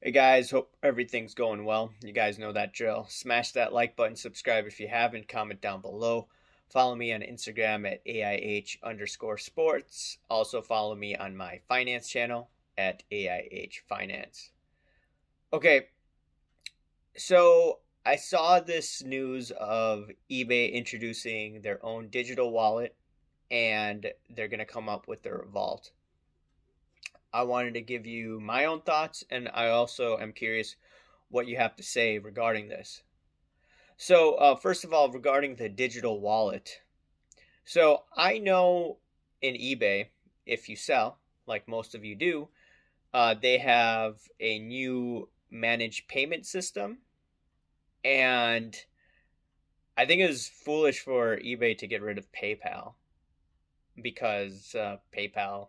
Hey guys, hope everything's going well. You guys know that drill. Smash that like button, subscribe if you haven't, comment down below. Follow me on Instagram at AIH_sports. Also follow me on my finance channel at AIH Finance. Okay, so I saw this news of eBay introducing their own digital wallet and they're going to come up with their vault. I wanted to give you my own thoughts, and I also am curious what you have to say regarding this. So, first of all, regarding the digital wallet. So, I know in eBay, if you sell, like most of you do, they have a new managed payment system. And I think it was foolish for eBay to get rid of PayPal because PayPal,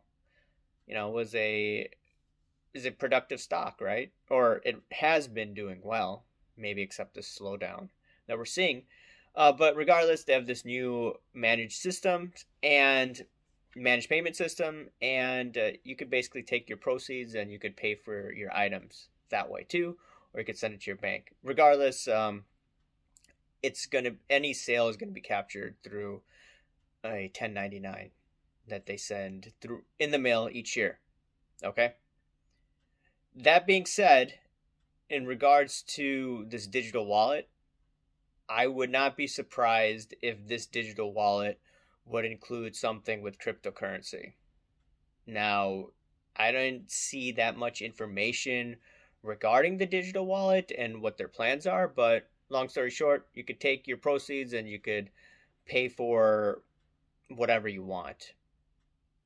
was a is a productive stock, right? Or it has been doing well, maybe except the slowdown that we're seeing. But regardless, they have this new managed system and managed payment system, and you could basically take your proceeds and you could pay for your items that way too, or you could send it to your bank. Regardless, any sale is gonna be captured through a 1099 that they send through in the mail each year. Okay. That being said, in regards to this digital wallet, I would not be surprised if this digital wallet would include something with cryptocurrency. Now, I don't see that much information regarding the digital wallet and what their plans are, but long story short, you could take your proceeds and you could pay for whatever you want.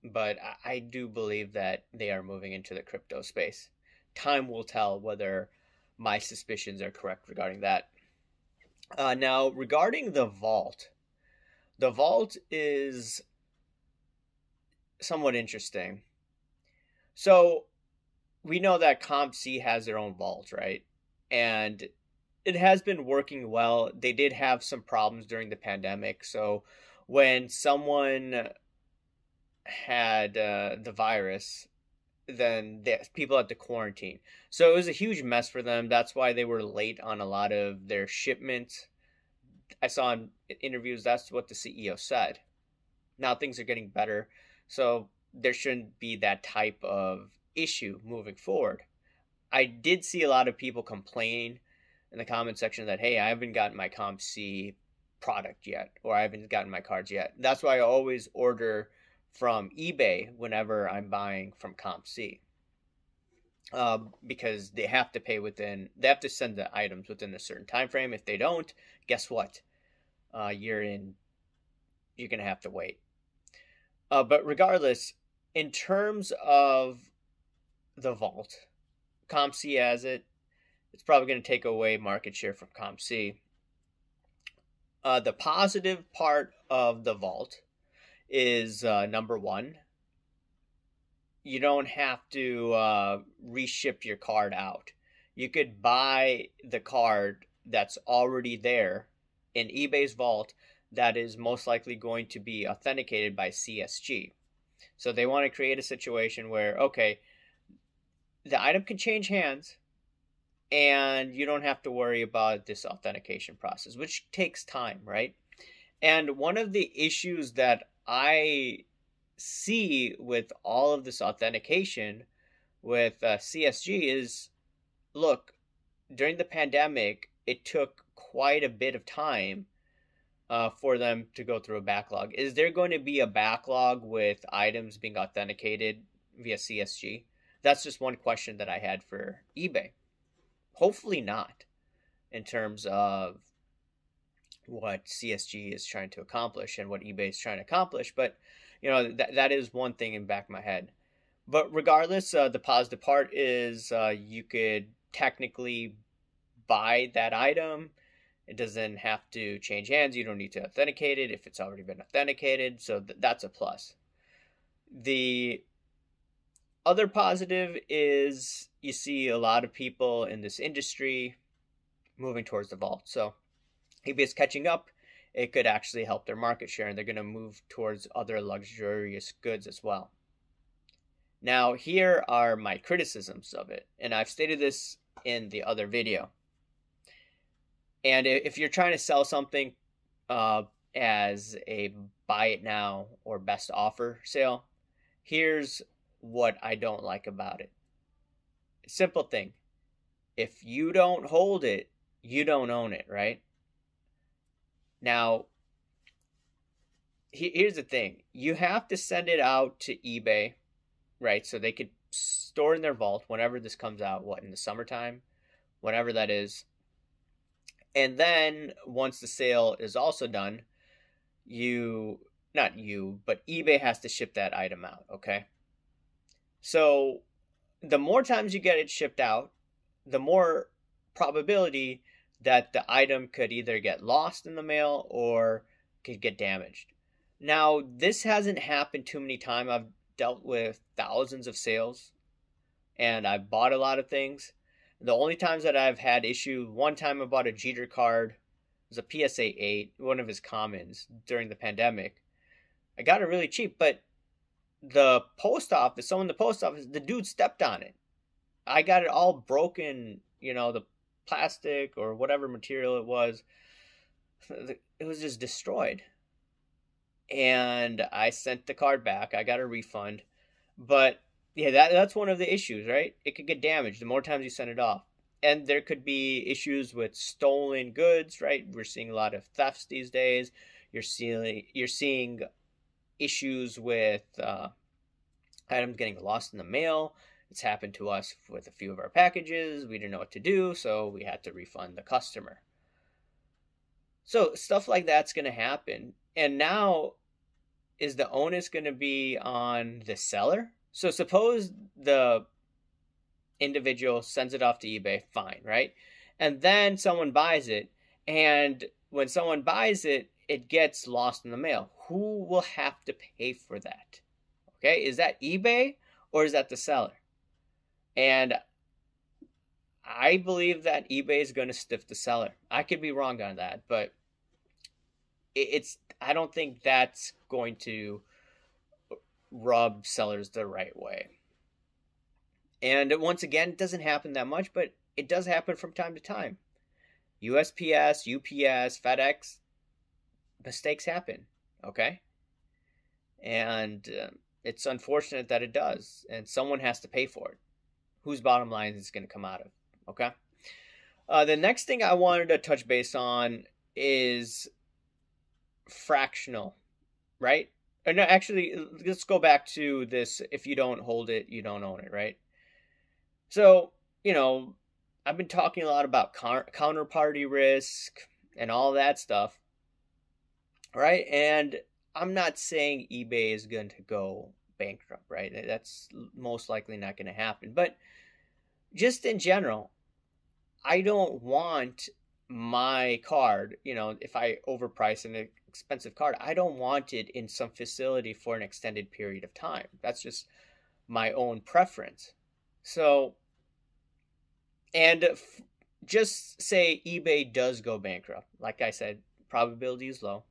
But I do believe that they are moving into the crypto space. Time will tell whether my suspicions are correct regarding that. Now, regarding the vault is somewhat interesting. So, we know that CompC has their own vault, right? And it has been working well. They did have some problems during the pandemic. So, when someone had the virus, then people had to quarantine. So it was a huge mess for them. That's why they were late on a lot of their shipments. I saw in interviews that's what the CEO said. Now things are getting better, so there shouldn't be that type of issue moving forward. I did see a lot of people complain in the comment section that, hey, I haven't gotten my CompC product yet, or I haven't gotten my cards yet. That's why I always order from eBay whenever I'm buying from CompC, because they have to they have to send the items within a certain time frame. If they don't, guess what? You're gonna have to wait. But regardless, in terms of the vault, CompC has it. It's probably going to take away market share from CompC. The positive part of the vault is number one, you don't have to reship your card out. You could buy the card that's already there in eBay's vault that is most likely going to be authenticated by CSG. So they want to create a situation where, okay, the item can change hands and you don't have to worry about this authentication process, which takes time, right? And one of the issues that I see with all of this authentication with CSG is, look, during the pandemic, it took quite a bit of time for them to go through a backlog. Is there going to be a backlog with items being authenticated via CSG? That's just one question that I had for eBay. Hopefully not, in terms of what CSG is trying to accomplish and what eBay is trying to accomplish. But, that is one thing in the back of my head. But regardless, the positive part is you could technically buy that item. It doesn't have to change hands. You don't need to authenticate it if it's already been authenticated. So that's a plus. The other positive is you see a lot of people in this industry moving towards the vault. So if it's catching up, it could actually help their market share, and they're going to move towards other luxurious goods as well. Now, here are my criticisms of it, and I've stated this in the other video. And if you're trying to sell something as a buy it now or best offer sale, here's what I don't like about it. Simple thing. If you don't hold it, you don't own it, right? Now, here's the thing. You have to send it out to eBay, right? So they could store in their vault whenever this comes out, in the summertime, whenever that is. And then once the sale is also done, not you, but eBay has to ship that item out, okay? So the more times you get it shipped out, the more probability that the item could either get lost in the mail or could get damaged. Now, this hasn't happened too many times. I've dealt with thousands of sales, and I've bought a lot of things. The only times that I've had issue, one time I bought a Jeter card. It was a PSA 8, one of his commons during the pandemic. I got it really cheap, but someone in the post office, the dude stepped on it. I got it all broken, the plastic or whatever material it was just destroyed. And I sent the card back. I got a refund. But yeah, that's one of the issues, right? It could get damaged the more times you send it off. And there could be issues with stolen goods, right? We're seeing a lot of thefts these days. You're seeing issues with items getting lost in the mail. It's happened to us with a few of our packages. We didn't know what to do, so we had to refund the customer. So stuff like that's going to happen. And now, is the onus going to be on the seller? So suppose the individual sends it off to eBay, fine, right? And then someone buys it, and when someone buys it, it gets lost in the mail. Who will have to pay for that? Okay, is that eBay or is that the seller? And I believe that eBay is going to stiff the seller. I could be wrong on that, but I don't think that's going to rub sellers the right way. And once again, it doesn't happen that much, but it does happen from time to time. USPS, UPS, FedEx, mistakes happen, okay? And it's unfortunate that it does, and someone has to pay for it. Whose bottom line is going to come out of, okay? The next thing I wanted to touch base on is fractional, right? No, actually, let's go back to this. If you don't hold it, you don't own it, right? So, I've been talking a lot about counterparty risk and all that stuff, right? And I'm not saying eBay is going to go bankrupt, right? That's most likely not going to happen. But just in general, I don't want my card, if I overprice an expensive card, I don't want it in some facility for an extended period of time. That's just my own preference. So, and just say eBay does go bankrupt. Like I said, probability is low.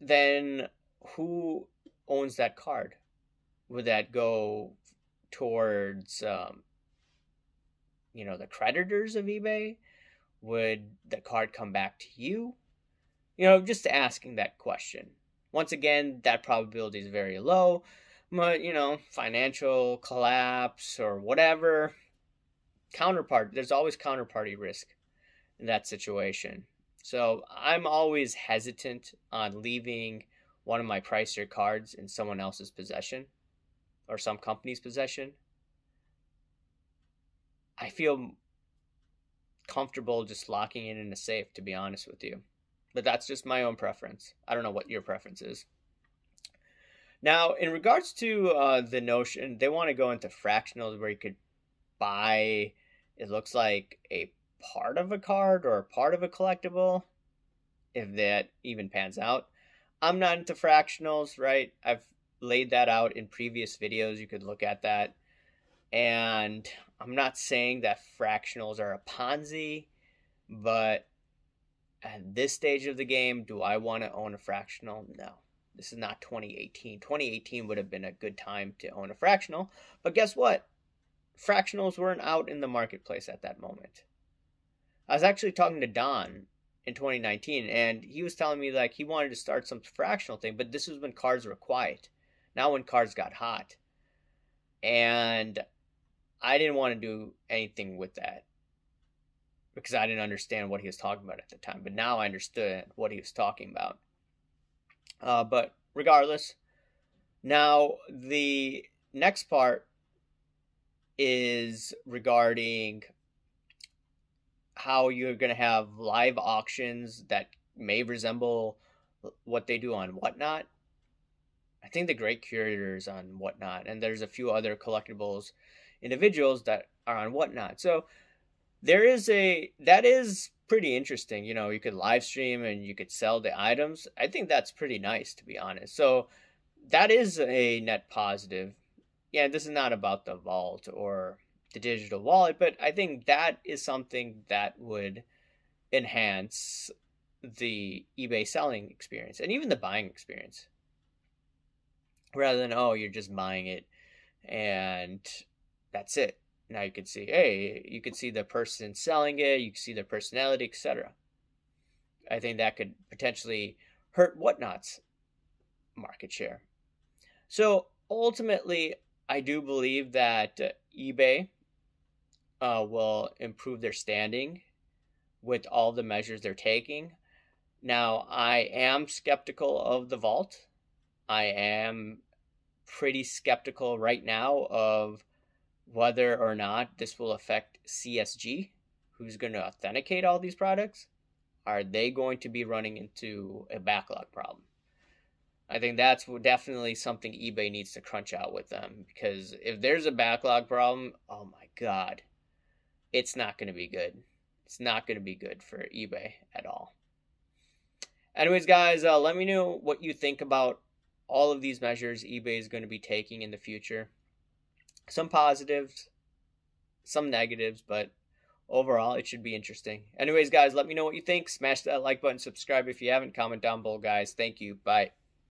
Then who owns that card? Would that go towards, the creditors of eBay? Would the card come back to you? Just asking that question. Once again, that probability is very low. But, financial collapse or whatever, there's always counterparty risk in that situation. So I'm always hesitant on leaving one of my pricier cards in someone else's possession or some company's possession. I feel comfortable just locking it in a safe, to be honest with you. But that's just my own preference. I don't know what your preference is. Now, in regards to the notion, they want to go into fractionals where you could buy, it looks like a part of a card or a part of a collectible, if that even pans out. I'm not into fractionals, right? I've laid that out in previous videos. You could look at that. And I'm not saying that fractionals are a Ponzi, but at this stage of the game, do I want to own a fractional? No. This is not 2018. 2018 would have been a good time to own a fractional. But guess what? Fractionals weren't out in the marketplace at that moment. I was actually talking to Don in 2019, and he was telling me like he wanted to start some fractional thing, but this was when cards were quiet. Now when cards got hot. And I didn't want to do anything with that because I didn't understand what he was talking about at the time. But now I understood what he was talking about. But regardless, now the next part is regarding how you're going to have live auctions that may resemble what they do on Whatnot. I think the Great Curator is on Whatnot, and there's a few other collectibles individuals that are on Whatnot. So that is pretty interesting. You know, you could live stream and you could sell the items. I think that's pretty nice, to be honest. So that is a net positive. Yeah, this is not about the vault or the digital wallet, but I think that is something that would enhance the eBay selling experience and even the buying experience. Rather than, oh, you're just buying it and that's it. Now you can see, hey, you can see the person selling it, you can see their personality, etc. I think that could potentially hurt Whatnot's market share. So ultimately, I do believe that eBay will improve their standing with all the measures they're taking. Now, I am skeptical of the vault. I am pretty skeptical right now of whether or not this will affect CSG, who's going to authenticate all these products. Are they going to be running into a backlog problem? I think that's definitely something eBay needs to crunch out with them, because if there's a backlog problem, oh my God, it's not going to be good. It's not going to be good for eBay at all. Anyways, guys, let me know what you think about all of these measures eBay is going to be taking in the future. Some positives, some negatives, but overall, it should be interesting. Anyways, guys, let me know what you think. Smash that like button, subscribe if you haven't, comment down below, guys. Thank you. Bye.